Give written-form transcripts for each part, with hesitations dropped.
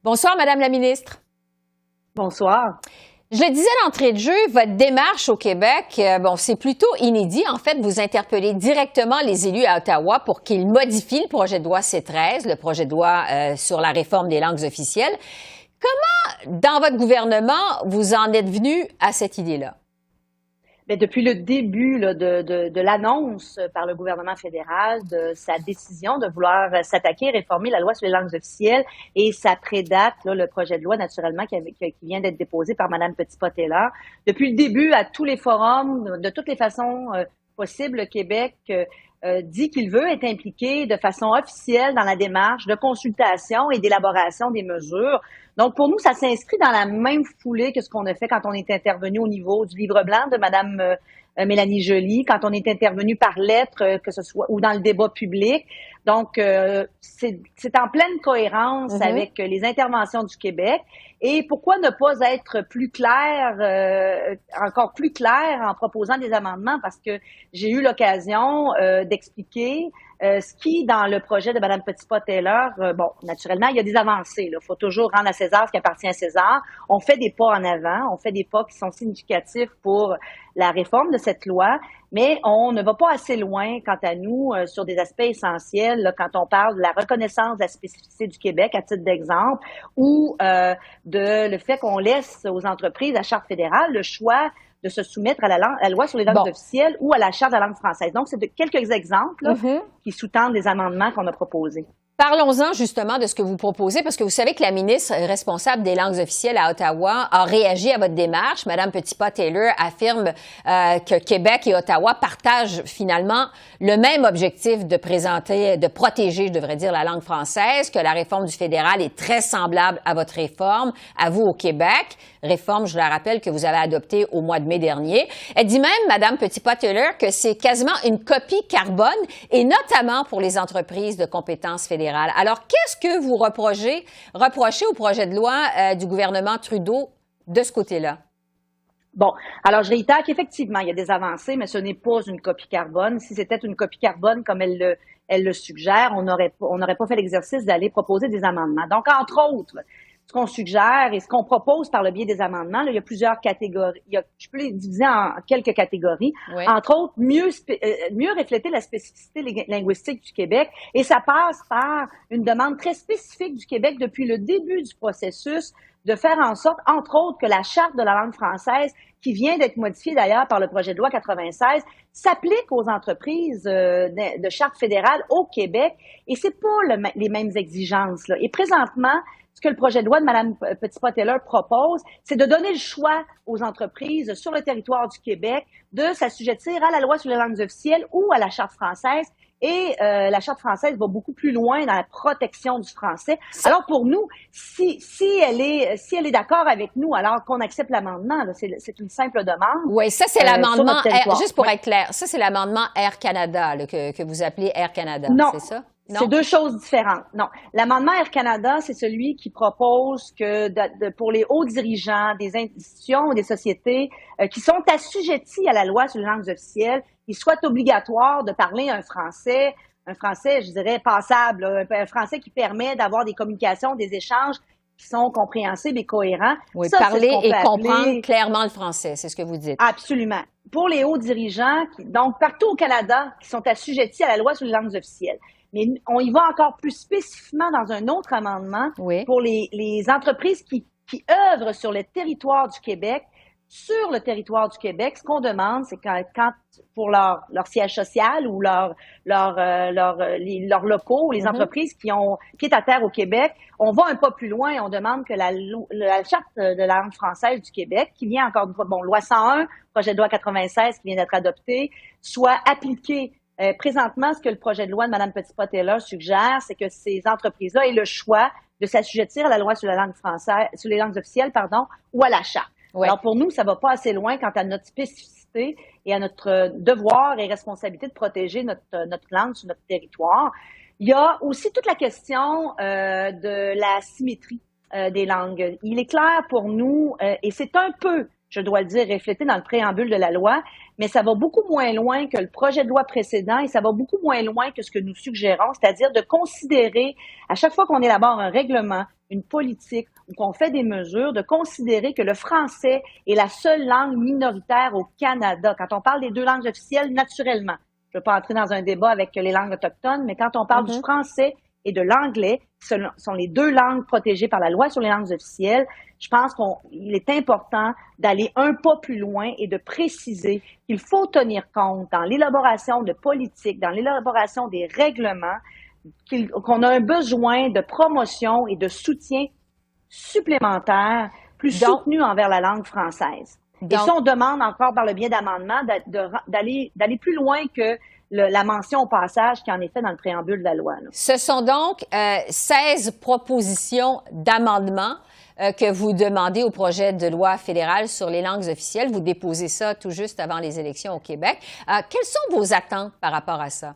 Bonsoir, Madame la ministre. Bonsoir. Je le disais d'entrée de jeu, votre démarche au Québec, c'est plutôt inédit. En fait, vous interpellez directement les élus à Ottawa pour qu'ils modifient le projet de loi C-13, le projet de loi sur la réforme des langues officielles. Comment, dans votre gouvernement, vous en êtes venu à cette idée-là? Bien, depuis le début de l'annonce par le gouvernement fédéral de sa décision de vouloir s'attaquer et réformer la loi sur les langues officielles, et ça prédate le projet de loi, naturellement, qui vient d'être déposé par Mme Petitpas-Taylor. Depuis le début, à tous les forums, de toutes les façons possibles, le Québec dit qu'il veut être impliqué de façon officielle dans la démarche de consultation et d'élaboration des mesures. Donc, pour nous, ça s'inscrit dans la même foulée que ce qu'on a fait quand on est intervenu au niveau du livre blanc de Mme Mélanie Joly, quand on est intervenu par lettre, que ce soit ou dans le débat public. Donc, c'est en pleine cohérence avec les interventions du Québec. Et pourquoi ne pas être plus clair, encore plus clair en proposant des amendements? Parce que j'ai eu l'occasion d'expliquer ce qui, dans le projet de Mme Petitpas-Taylor, naturellement, il y a des avancées. Il faut toujours rendre à César ce qui appartient à César. On fait des pas en avant, on fait des pas qui sont significatifs pour la réforme de cette loi, mais on ne va pas assez loin, quant à nous, sur des aspects essentiels, là, quand on parle de la reconnaissance de la spécificité du Québec, à titre d'exemple, ou de le fait qu'on laisse aux entreprises, à la Charte fédérale, le choix de se soumettre à la loi sur les langues officielles ou à la Charte de la langue française. Donc, c'est quelques exemples qui sous-tendent des amendements qu'on a proposés. Parlons-en justement de ce que vous proposez, parce que vous savez que la ministre responsable des langues officielles à Ottawa a réagi à votre démarche. Madame Petitpas-Taylor affirme que Québec et Ottawa partagent finalement le même objectif de protéger, je devrais dire, la langue française, que la réforme du fédéral est très semblable à votre réforme, à vous au Québec. Réforme, je la rappelle, que vous avez adoptée au mois de mai dernier. Elle dit même, Madame Petitpas-Taylor, que c'est quasiment une copie carbone, et notamment pour les entreprises de compétences fédérales. Alors, qu'est-ce que vous reprochez au projet de loi du gouvernement Trudeau de ce côté-là? Bon, alors je réitère qu'effectivement, il y a des avancées, mais ce n'est pas une copie carbone. Si c'était une copie carbone comme elle le suggère, on n'aurait pas fait l'exercice d'aller proposer des amendements. Donc, entre autres, ce qu'on suggère et ce qu'on propose par le biais des amendements, là, il y a plusieurs catégories. Je peux les diviser en quelques catégories. Oui. Entre autres, mieux refléter la spécificité linguistique du Québec. Et ça passe par une demande très spécifique du Québec depuis le début du processus de faire en sorte, entre autres, que la Charte de la langue française, qui vient d'être modifiée d'ailleurs par le projet de loi 96, s'applique aux entreprises de charte fédérale au Québec. Et c'est pas les mêmes exigences, là. Et présentement, ce que le projet de loi de Mme Petitpas-Taylor propose, c'est de donner le choix aux entreprises sur le territoire du Québec de s'assujettir à la loi sur les langues officielles ou à la Charte française. Et la Charte française va beaucoup plus loin dans la protection du français. Alors pour nous, si elle est d'accord avec nous, alors qu'on accepte l'amendement, c'est une simple demande. Oui, ça c'est l'amendement, juste pour être clair, ça c'est l'amendement Air Canada là, que vous appelez Air Canada, c'est ça? Non, c'est deux choses différentes. Non, l'amendement Air Canada, c'est celui qui propose que pour les hauts dirigeants des institutions ou des sociétés qui sont assujettis à la loi sur les langues officielles, il soit obligatoire de parler un français, je dirais, passable, un français qui permet d'avoir des communications, des échanges qui sont compréhensibles et cohérents. Oui, ça, parler et comprendre clairement le français, c'est ce que vous dites. Absolument. Pour les hauts dirigeants, donc partout au Canada, qui sont assujettis à la loi sur les langues officielles. Mais on y va encore plus spécifiquement dans un autre amendement pour les entreprises qui œuvrent sur le territoire du Québec. Sur le territoire du Québec, ce qu'on demande, c'est quand pour leur siège social ou leurs locaux, les entreprises qui ont pied à terre au Québec, on va un pas plus loin et on demande que la Charte de la langue française du Québec, qui vient encore loi 101, projet de loi 96 qui vient d'être adopté, soit appliquée. Présentement, ce que le projet de loi de Mme Petitpas-Taylor suggère, c'est que ces entreprises-là aient le choix de s'assujettir à la loi sur la langue française, sur les langues officielles, ou à la Charte. Oui. Alors pour nous, ça va pas assez loin quant à notre spécificité et à notre devoir et responsabilité de protéger notre langue sur notre territoire. Il y a aussi toute la question de la symétrie des langues. Il est clair pour nous, et c'est un peu, je dois le dire, reflété dans le préambule de la loi, mais ça va beaucoup moins loin que le projet de loi précédent et ça va beaucoup moins loin que ce que nous suggérons, c'est-à-dire de considérer, à chaque fois qu'on élabore un règlement, une politique ou qu'on fait des mesures, de considérer que le français est la seule langue minoritaire au Canada. Quand on parle des deux langues officielles, naturellement, je ne veux pas entrer dans un débat avec les langues autochtones, mais quand on parle du français et de l'anglais, ce sont les deux langues protégées par la loi sur les langues officielles, je pense qu'il est important d'aller un pas plus loin et de préciser qu'il faut tenir compte dans l'élaboration de politiques, dans l'élaboration des règlements, qu'on a un besoin de promotion et de soutien supplémentaire, plus soutenu envers la langue française. Et ça, on demande encore par le biais d'amendements d'aller plus loin que la mention au passage qui en est fait dans le préambule de la loi. Là. Ce sont donc 16 propositions d'amendements que vous demandez au projet de loi fédéral sur les langues officielles. Vous déposez ça tout juste avant les élections au Québec. Quelles sont vos attentes par rapport à ça?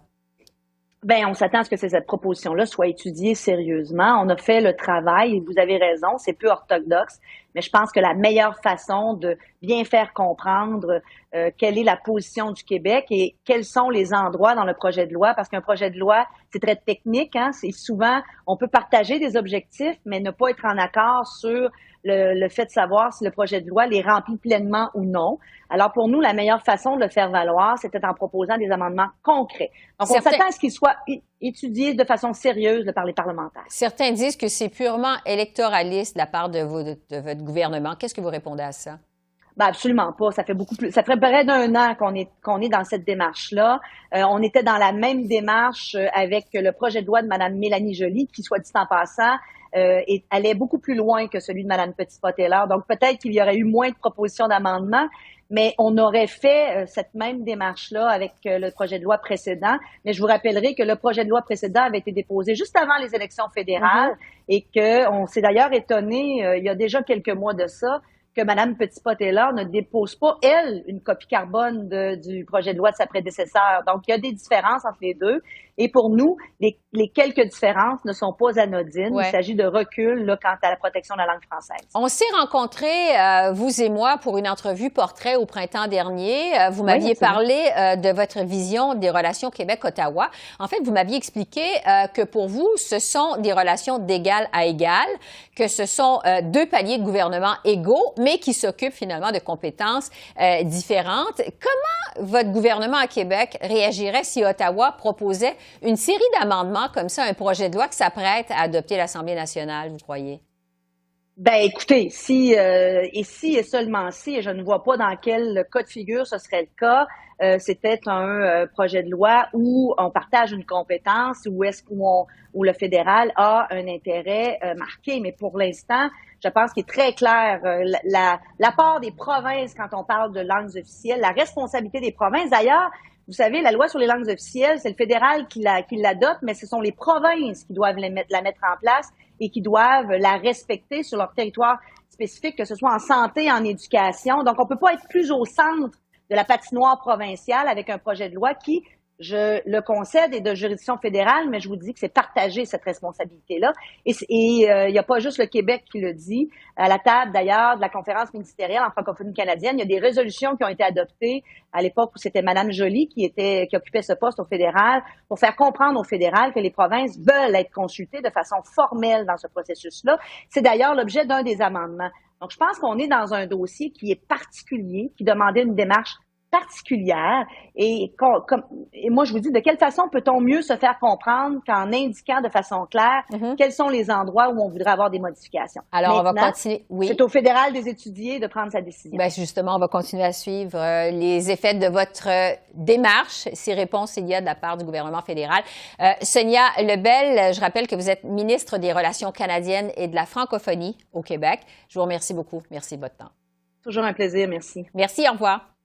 Bien, on s'attend à ce que cette proposition-là soit étudiée sérieusement. On a fait le travail et vous avez raison, c'est peu orthodoxe, mais je pense que la meilleure façon de bien faire comprendre quelle est la position du Québec et quels sont les endroits dans le projet de loi, parce qu'un projet de loi, c'est très technique, hein, c'est souvent, on peut partager des objectifs, mais ne pas être en accord sur le fait de savoir si le projet de loi les remplit pleinement ou non. Alors, pour nous, la meilleure façon de le faire valoir, c'était en proposant des amendements concrets. Donc, on s'attend à ce qu'ils soient étudiés de façon sérieuse par les parlementaires. Certains disent que c'est purement électoraliste de la part de votre gouvernement. Qu'est-ce que vous répondez à ça? Ben absolument pas. Ça fait près d'1 an qu'on est dans cette démarche-là. On était dans la même démarche avec le projet de loi de Mme Mélanie Joly, qui, soit dit en passant, allait beaucoup plus loin que celui de Mme Petitpas-Taylor. Donc, peut-être qu'il y aurait eu moins de propositions d'amendements, mais on aurait fait cette même démarche-là avec le projet de loi précédent. Mais je vous rappellerai que le projet de loi précédent avait été déposé juste avant les élections fédérales et qu'on s'est d'ailleurs étonné, il y a déjà quelques mois de ça, que Mme Petitpas-Taylor ne dépose pas, elle, une copie carbone du projet de loi de sa prédécesseur. Donc, il y a des différences entre les deux. Et pour nous, les quelques différences ne sont pas anodines. Ouais. Il s'agit de recul là, quant à la protection de la langue française. On s'est rencontrés, vous et moi, pour une entrevue portrait au printemps dernier. Vous m'aviez parlé de votre vision des relations Québec-Ottawa. En fait, vous m'aviez expliqué que pour vous, ce sont des relations d'égal à égal, que ce sont deux paliers de gouvernement égaux, mais qui s'occupent finalement de compétences différentes. Comment votre gouvernement à Québec réagirait si Ottawa proposait une série d'amendements comme ça, un projet de loi qui s'apprête à adopter l'Assemblée nationale, vous croyez? Ben, écoutez, si et seulement si, et je ne vois pas dans quel cas de figure ce serait le cas, c'était un projet de loi où on partage une compétence, où le fédéral a un intérêt marqué. Mais pour l'instant, je pense qu'il est très clair l'apport des provinces quand on parle de langues officielles, la responsabilité des provinces. D'ailleurs, vous savez, la loi sur les langues officielles, c'est le fédéral qui l'adopte, mais ce sont les provinces qui doivent la mettre en place et qui doivent la respecter sur leur territoire spécifique, que ce soit en santé, en éducation. Donc, on ne peut pas être plus au centre de la patinoire provinciale avec un projet de loi qui, je le concède, est de juridiction fédérale, mais je vous dis que c'est partagé, cette responsabilité-là. Et il n'y a pas juste le Québec qui le dit. À la table, d'ailleurs, de la conférence ministérielle en francophonie canadienne, il y a des résolutions qui ont été adoptées à l'époque où c'était Mme Joly qui occupait ce poste au fédéral, pour faire comprendre au fédéral que les provinces veulent être consultées de façon formelle dans ce processus-là. C'est d'ailleurs l'objet d'un des amendements. Donc, je pense qu'on est dans un dossier qui est particulier, qui demandait une démarche particulière. Et moi, je vous dis, de quelle façon peut-on mieux se faire comprendre qu'en indiquant de façon claire quels sont les endroits où on voudrait avoir des modifications. Alors, maintenant, on va continuer. Oui. C'est au fédéral des étudier de prendre sa décision. Bien, justement, on va continuer à suivre les effets de votre démarche, si réponse il y a de la part du gouvernement fédéral. Sonia Lebel, je rappelle que vous êtes ministre des Relations canadiennes et de la francophonie au Québec. Je vous remercie beaucoup. Merci de votre temps. Toujours un plaisir. Merci. Merci. Au revoir.